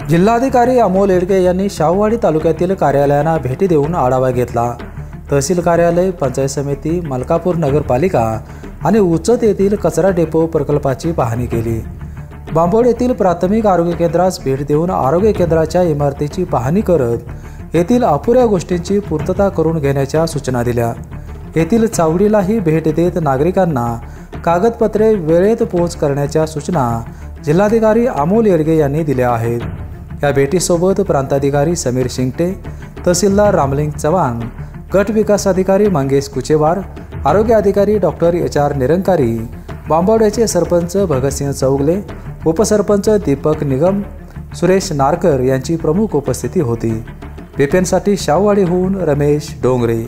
जिल्हाधिकारी अमोल येडगे यांनी शाहूवाडी तालुक्यातील कार्यालयांना भेटी देऊन आढावा घेतला। तहसील कार्यालय, पंचायत समिती, मलकापूर नगरपालिका आणि उचत येथील कचरा डेपो प्रकल्पाची पाहणी केली। बांबोड येथील प्राथमिक आरोग्य केंद्रास भेट देऊन आरोग्य केंद्राच्या इमारतीची पाहणी करत येथील अपुऱ्या गोष्टींची पूर्तता करून घेण्याच्या सूचना दिल्या। येथील चावडीलाही भेट देत नागरिकांना कागदपत्रे वेळेत पोहोच करण्याच्या सूचना जिल्हाधिकारी अमोल येडगे यांनी दिल्या आहेत। या भेटीसोबत प्रांताधिकारी समीर शिंगटे, तहसीलदार रामलिंग चव्हाण, गट विकास अधिकारी मंगेश कुचेवार, आरोग्य अधिकारी डॉक्टर HR निरंकारी, बांबवड्याचे सरपंच भगतसिंह चौगले, उपसरपंच दीपक निगम, सुरेश नारकर यांची प्रमुख उपस्थिती होती। पेपेनसाठी शाहूवाडीहून रमेश डोंगरे।